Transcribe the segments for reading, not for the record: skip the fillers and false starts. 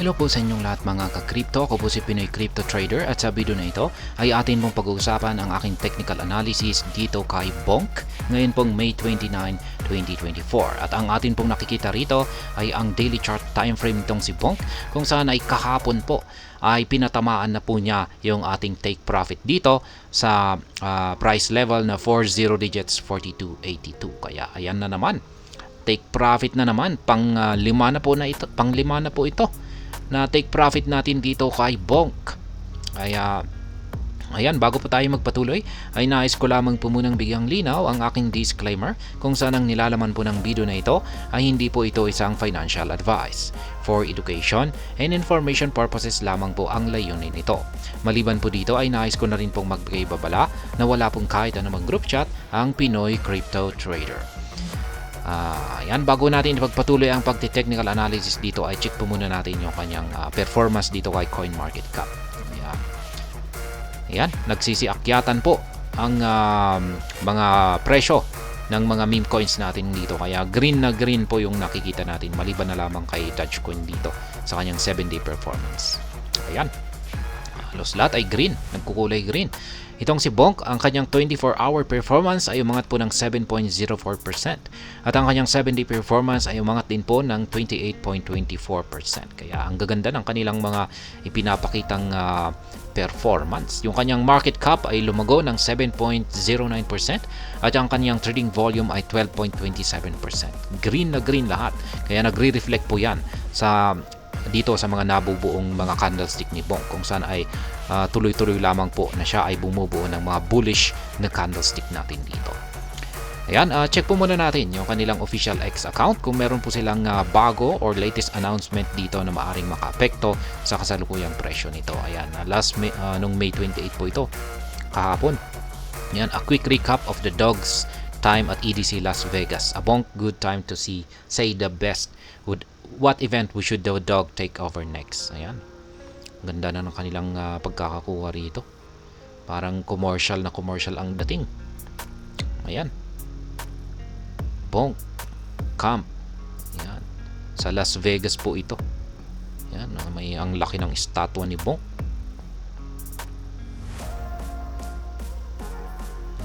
Hello po sa inyong lahat mga ka-crypto. Ako po si Pinoy Crypto Trader at sa video na ito ay atin pong pag-uusapan ang aking technical analysis dito kay Bonk ngayon pong May 29, 2024. At ang atin pong nakikita rito ay ang daily chart time frame nitong si Bonk kung saan ay kahapon po ay pinatamaan na po niya yung ating take profit dito sa price level na 40 digits 4282. Kaya ayan na naman. Take profit na naman pang-lima na po ito na take profit natin dito kay Bonk. Kaya ayan, bago po tayo magpatuloy ay nais ko lamang po munang bigyang linaw ang aking disclaimer kung saan ang nilalaman po ng video na ito ay hindi po ito isang financial advice. For education and information purposes lamang po ang layunin nito. Maliban po dito ay nais ko na rin pong magbigay babala na wala pong kahit anumang group chat ang Pinoy Crypto Trader. Ayan, bago natin ipagpatuloy ang pagti-technical analysis dito ay check po muna natin yung kanyang performance dito kay CoinMarketCap. Ayan, nagsisiakyatan po ang mga presyo ng mga meme coins natin dito. Kaya green na green po yung nakikita natin maliban na lamang kay Dogecoin dito sa kanyang 7-day performance. Ayan, halos lahat ay green, nagkukulay green. Itong si Bonk, ang kanyang 24-hour performance ay umangat po ng 7.04% at ang kanyang 7-day performance ay umangat din po ng 28.24%. Kaya ang gaganda ng kanilang mga ipinapakitang performance. Yung kanyang market cap ay lumago ng 7.09% at ang kanyang trading volume ay 12.27%. Green na green lahat. Kaya nagre-reflect po yan dito sa mga nabubuong mga candlestick ni Bonk kung saan ay tuloy-tuloy lamang po na siya ay bumubuo ng mga bullish na candlestick natin dito. Ayan, check po muna natin yung kanilang official X account kung meron po silang bago or latest announcement dito na maaring makaapekto sa kasalukuyang presyo nito. Ayan, nung May 28 po ito, kahapon. Ayan, a quick recap of the dogs time at EDC Las Vegas. A Bonk good time to say the best. What event should the dog take over next? Ayan. Ganda na ng kanilang pagkakakuha rito. Parang commercial ang dating. Ayan. Bonk Camp. Ayan. Sa Las Vegas po ito. Ayan. May ang laki ng estatwa ni Bonk.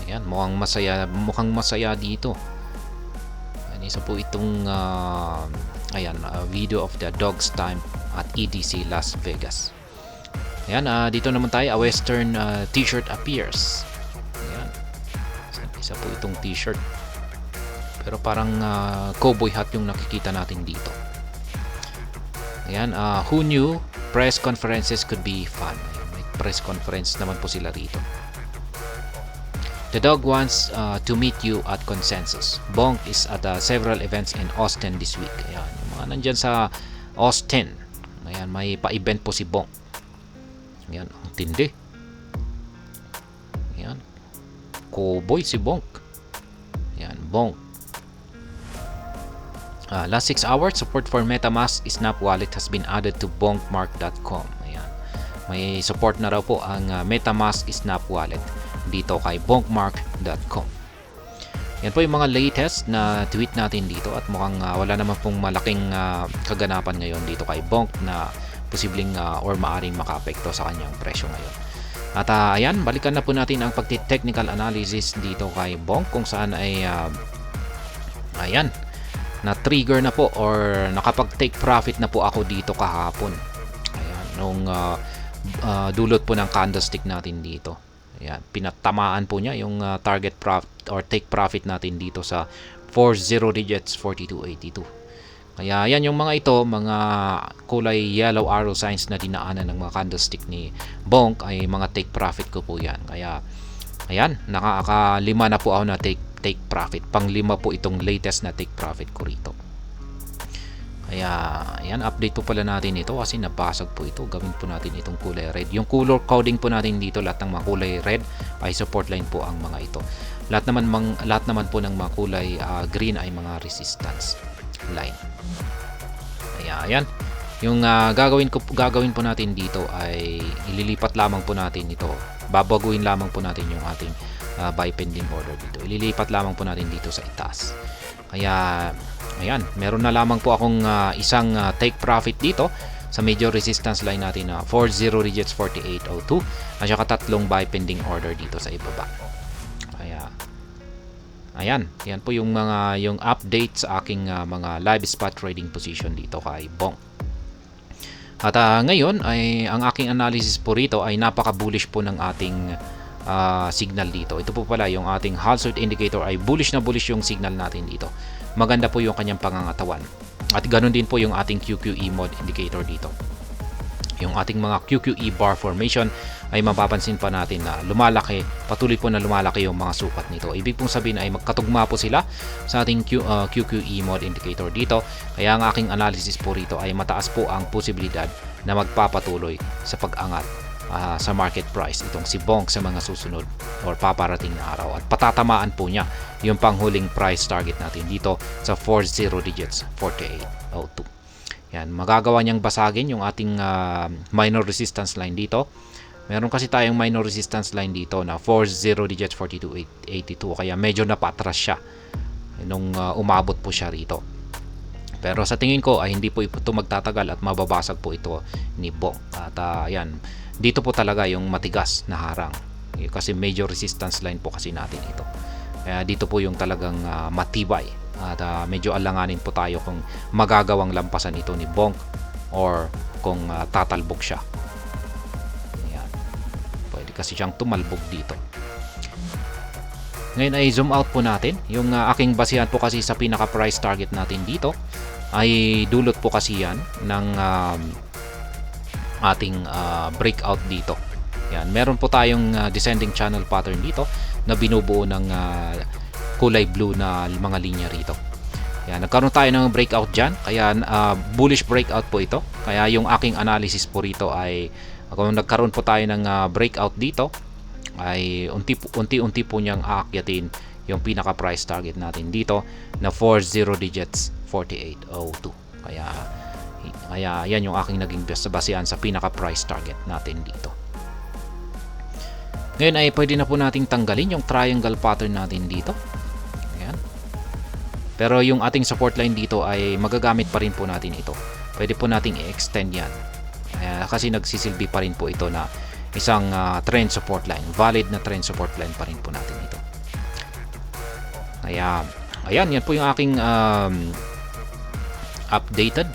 Ayan. Mukhang masaya dito. Ayan. Isa po itong video of the dog's time at EDC Las Vegas. Ayan, dito naman tayo, a western t-shirt appears. Ayan. Isa po itong t-shirt. Pero parang cowboy hat yung nakikita natin dito. Ayan, who knew press conferences could be fun. Ayan, may press conference naman po sila rito. The dog wants to meet you at Consensus. Bonk is at several events in Austin this week. Ayan, yung mga nandyan sa Austin. Ayan, may pa-event po si Bonk. Ayan, ang tindi. Ayan, cowboy si Bonk. Ayan, Bonk. Last 6 hours, support for MetaMask Snap Wallet has been added to bonkmark.com. Ayan, may support na raw po ang MetaMask Snap Wallet dito kay bonkmark.com. Yan po yung mga latest na tweet natin dito at mukhang wala naman pong malaking kaganapan ngayon dito kay Bonk na posibleng or maaring makaapekto sa kanyang presyo ngayon. At ayan, balikan na po natin ang pagti-technical analysis dito kay Bonk kung saan ay ayan, na-trigger na po or nakapag-take profit na po ako dito kahapon. Ayan, nung dulot po ng candlestick natin dito. Ayan, pinatamaan po niya yung target profit or take profit natin dito sa 40 digits 4282. Kaya yan yung mga ito, mga kulay yellow arrow signs na dinaanan ng mga candlestick ni Bonk ay mga take profit ko po yan. Kaya ayan, nakaka-5 na po ako na take profit. Pang-5 po itong latest na take profit ko rito. Kaya ayan, update po pala natin ito kasi nabasag po ito. Gawin po natin itong kulay red. Yung color coding po natin dito, lahat ng mga kulay red ay support line po ang mga ito. Lahat naman po ng mga kulay green ay mga resistance line. Kaya ayan, yung gagawin po natin dito ay ililipat lamang po natin ito. Babaguhin lamang po natin yung ating buy pending order dito. Ililipat lamang po natin dito sa itaas. Kaya ayan, meron na lamang po akong isang take profit dito sa major resistance line natin na 40 digits 4802 at saka tatlong buy pending order dito sa ibaba. Kaya ayan, yan po yung update sa aking mga live spot trading position dito kay Bong. At ngayon ay ang aking analysis po rito ay napaka-bullish po ng ating signal dito. Ito po pala yung ating Halsword indicator ay bullish na bullish yung signal natin dito. Maganda po yung kanyang pangangatawan. At ganoon din po yung ating QQE mode indicator dito. Yung ating mga QQE bar formation ay mapapansin pa natin na lumalaki, patuloy po na lumalaki yung mga sukat nito. Ibig pong sabihin ay magkatugma po sila sa ating QQE mode indicator dito. Kaya ang aking analysis po rito ay mataas po ang posibilidad na magpapatuloy sa pag-angat sa market price itong si Bong sa mga susunod or paparating na araw, at patatamaan po niya yung panghuling price target natin dito sa 40 digits 4802. Yan, magagawa niyang basagin yung ating minor resistance line dito. Meron kasi tayong minor resistance line dito na 40 digits 4282, kaya medyo napatras siya nung umabot po siya rito. Pero sa tingin ko ay hindi po ito magtatagal at mababasag po ito ni Bong. At yan, dito po talaga yung matigas na harang. Kasi major resistance line po kasi natin ito. Kaya dito po yung talagang matibay. At medyo alanganin po tayo kung magagawang lampasan ito ni Bong or kung tatalbog siya. Ayan. Pwede kasi siyang tumalbog dito. Ngayon ay zoom out po natin. Yung aking basihan po kasi sa pinaka price target natin dito ay dulot po kasi yan ng ating breakout dito. Yan, meron po tayong descending channel pattern dito na binubuo ng kulay blue na mga linya rito. Yan, nagkaroon tayo ng breakout dyan, kaya bullish breakout po ito. Kaya yung aking analysis po rito ay kung nagkaroon po tayo ng breakout dito ay unti-unti po niyang aakyatin yung pinaka price target natin dito na 40 digits 4802. Kaya yan yung aking naging basihan sa pinaka price target natin dito. Ngayon ay pwede na po nating tanggalin yung triangle pattern natin dito. Ayan. Pero yung ating support line dito ay magagamit pa rin po natin ito. Pwede po nating i-extend yan. Kasi nagsisilbi pa rin po ito na isang trend support line. Valid na trend support line pa rin po natin ito. Kaya ayan, yan po yung aking updated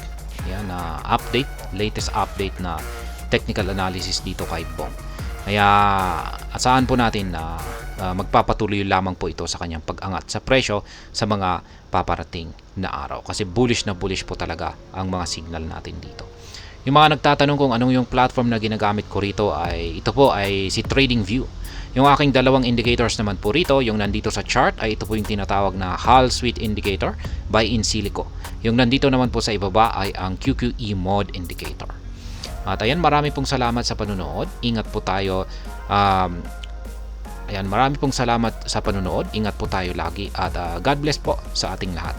latest update na technical analysis dito kay Bong. Kaya asahan po natin na magpapatuloy lamang po ito sa kanyang pag-angat sa presyo sa mga paparating na araw, kasi bullish na bullish po talaga ang mga signal natin dito. Yung mga nagtatanong kung anong yung platform na ginagamit ko rito ay ito po ay si TradingView. Yung aking dalawang indicators naman po rito, yung nandito sa chart ay ito po yung tinatawag na Halsword indicator by Insilico. Yung nandito naman po sa ibaba ay ang QQE mode indicator. At ayan, marami pong salamat sa panunood. Ingat po tayo. Ayan, marami pong salamat sa panunood. Ingat po tayo lagi at God bless po sa ating lahat.